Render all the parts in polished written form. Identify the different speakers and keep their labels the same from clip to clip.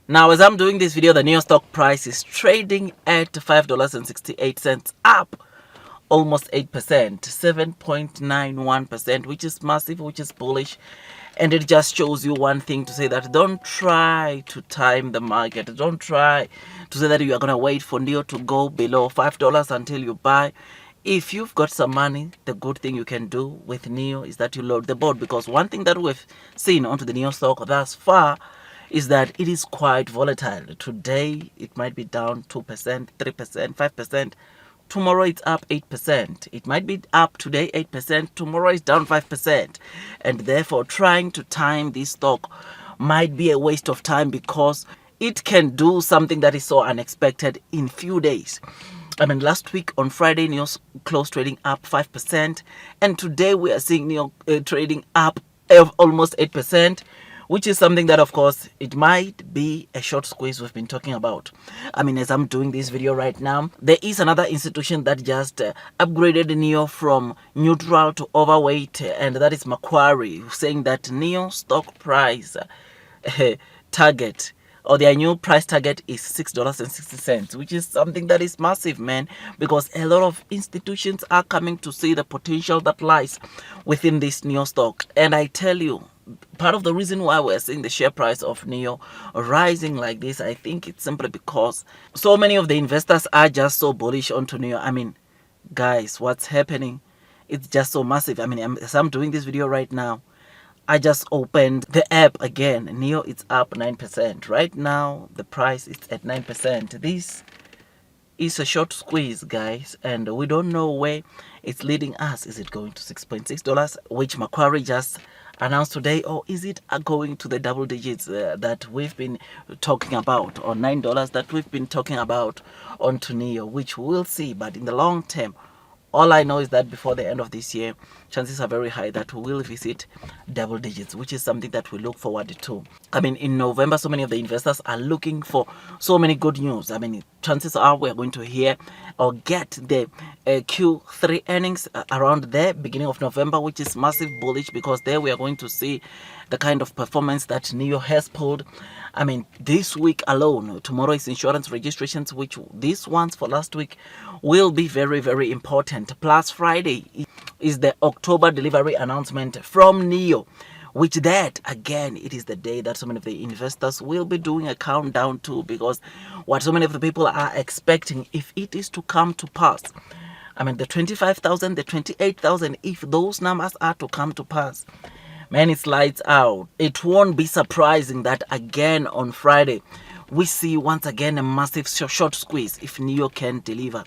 Speaker 1: Now, as I'm doing this video, the NEO stock price is trading at $5.68, up almost 8%, 7.91%, which is massive, which is bullish. And it just shows you one thing, to say that don't try to time the market. Don't try to say that you are going to wait for NEO to go below $5 until you buy. If you've got some money, the good thing you can do with NEO is that you load the board, because one thing that we've seen onto the NEO stock thus far is that it is quite volatile. Today it might be down 2%, 3%, 5%. Tomorrow it's up 8%. It might be up today 8%, tomorrow it's down 5%. And therefore trying to time this stock might be a waste of time, because it can do something that is so unexpected in few days. I mean, last week on Friday, NEO closed trading up 5%, and today we are seeing NEO trading up almost 8%, which is something that, of course, it might be a short squeeze we've been talking about. I mean, as I'm doing this video right now, there is another institution that just upgraded NEO from neutral to overweight, and that is Macquarie, saying that NEO stock price target, or their new price target, is $6.60, which is something that is massive, man, because a lot of institutions are coming to see the potential that lies within this NEO stock. And I tell you, part of the reason why we're seeing the share price of NEO rising like this, I think it's simply because so many of the investors are just so bullish onto NEO. I mean, guys, what's happening? It's just so massive. I mean, as I'm doing this video right now, I just opened the app again. NEO, it's up 9%. Right now, the price is at 9%. This is a short squeeze, guys, and we don't know where it's leading us. Is it going to $6.6, which Macquarie just announced today, or is it going to the double digits that we've been talking about, or $9 that we've been talking about onto NEO, which we'll see. But in the long term, all I know is that before the end of this year, chances are very high that we will visit double digits, which is something that we look forward to. I mean, in November, so many of the investors are looking for so many good news. I mean, chances are we're going to hear or get the Q3 earnings around the beginning of November, which is massive bullish, because there we are going to see the kind of performance that NEO has pulled. I mean, this week alone, tomorrow is insurance registrations, which these ones for last week will be very, very important. Plus Friday is the October delivery announcement from NEO, which that, again, it is the day that so many of the investors will be doing a countdown to, because what so many of the people are expecting, if it is to come to pass, I mean, the 25,000, the 28,000, if those numbers are to come to pass, man, it's lights out. It won't be surprising that again on Friday we see once again a massive short squeeze if NEO can deliver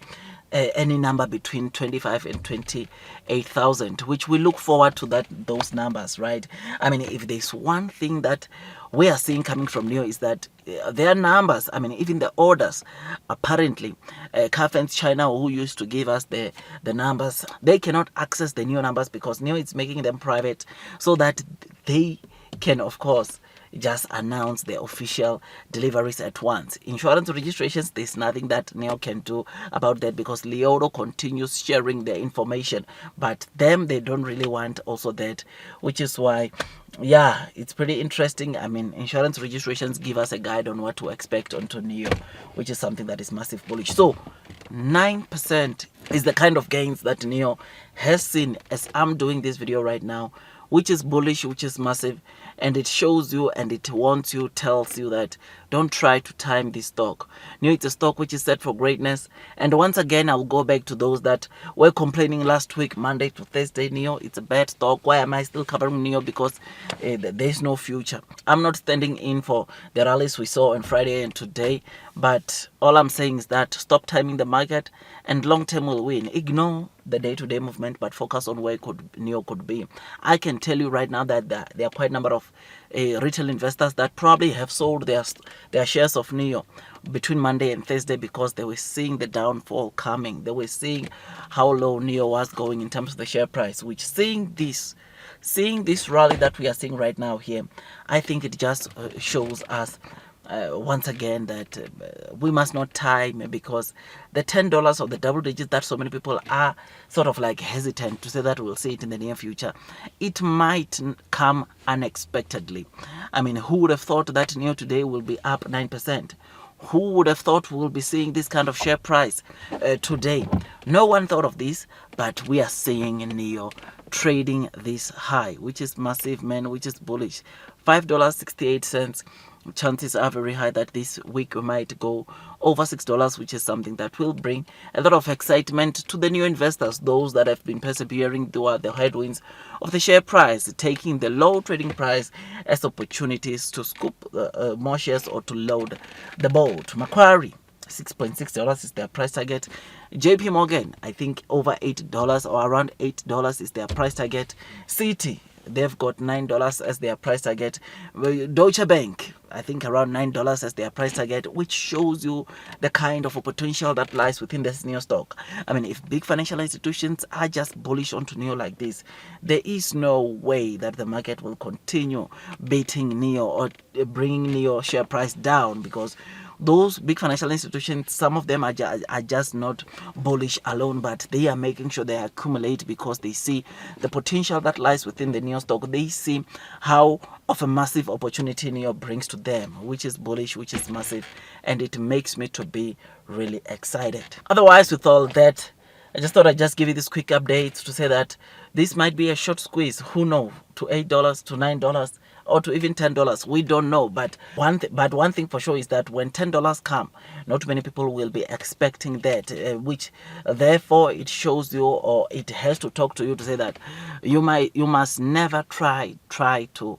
Speaker 1: any number between 25 and 28,000, which we look forward to those numbers, right? I mean, if there's one thing that we are seeing coming from NEO is that their numbers, I mean, even the orders, apparently, Carfen's China, who used to give us the numbers, they cannot access the NEO numbers because NEO is making them private, so that they can, of course, just announce the official deliveries at once. Insurance registrations, there's nothing that NEO can do about that, because Leodo continues sharing their information, but them, they don't really want also that, which is why, yeah, it's pretty interesting. I mean, insurance registrations give us a guide on what to expect onto NEO, which is something that is massive bullish. So 9% is the kind of gains that NEO has seen as I'm doing this video right now, which is bullish, which is massive, and it shows you and it wants you, tells you that don't try to time this stock. NEO, it's a stock which is set for greatness. And once again, I'll go back to those that were complaining last week, Monday to Thursday, NEO, it's a bad stock. Why am I still covering NEO? Because there's no future. I'm not standing in for the rallies we saw on Friday and today, but all I'm saying is that stop timing the market, and long term will win. Ignore the day-to-day movement, but focus on where NEO could be. I can tell you right now that there are quite a number of retail investors that probably have sold their shares of NEO between Monday and Thursday, because they were seeing the downfall coming. They were seeing how low NEO was going in terms of the share price, which seeing this rally that we are seeing right now here, I think it just shows us once again that we must not time, because the $10 of the double digits that so many people are sort of like hesitant to say that we'll see it in the near future, it might come unexpectedly. I mean, who would have thought that NEO today will be up 9%? Who would have thought we will be seeing this kind of share price today? No one thought of this, but we are seeing NEO trading this high, which is massive, man, which is bullish. $5.68. Chances are very high that this week we might go over $6, which is something that will bring a lot of excitement to the new investors, those that have been persevering throughout the headwinds of the share price, taking the low trading price as opportunities to scoop more shares or to load the boat. Macquarie, $6.6 is their price target. JP Morgan, I think over $8 or around $8 is their price target. Citi, they've got $9 as their price target. Deutsche Bank, I think around $9 as their price target, which shows you the kind of potential that lies within this NEO stock. I mean, if big financial institutions are just bullish onto NEO like this, there is no way that the market will continue beating NEO or bringing NEO share price down, because those big financial institutions, some of them are just not bullish alone, but they are making sure they accumulate because they see the potential that lies within the NEO stock. They see how of a massive opportunity NEO brings to them, which is bullish, which is massive, and it makes me to be really excited. Otherwise, with all that, I just thought I'd just give you this quick update to say that this might be a short squeeze. Who knows? To $8, to $9, or to even $10. We don't know. But one thing for sure is that when $10 come, not many people will be expecting that. Which therefore it shows you, or it has to talk to you to say that you must never try to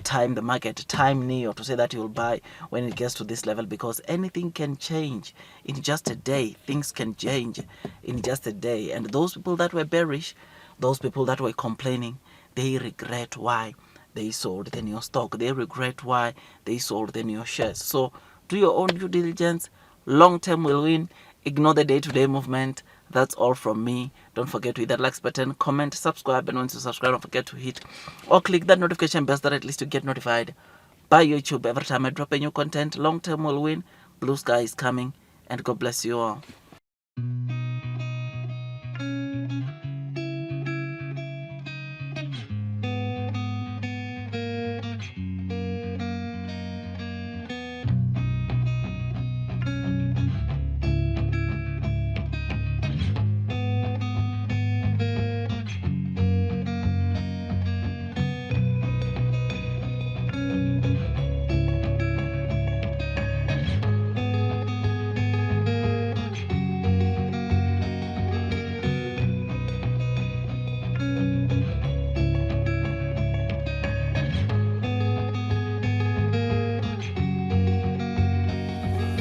Speaker 1: time the market, time NEO to say that you'll buy when it gets to this level, because anything can change in just a day. Things can change in just a day, and those people that were bearish, those people that were complaining, they regret why they sold the NEO stock. They regret why they sold the NEO shares. So do your own due diligence. Long term will win. Ignore the day-to-day movement. That's all from me. Don't forget to hit that like button, comment, subscribe, and once you subscribe, don't forget to hit or click that notification bell so that at least you get notified by YouTube every time I drop a new content. Long term will win. Blue sky is coming, and God bless you all.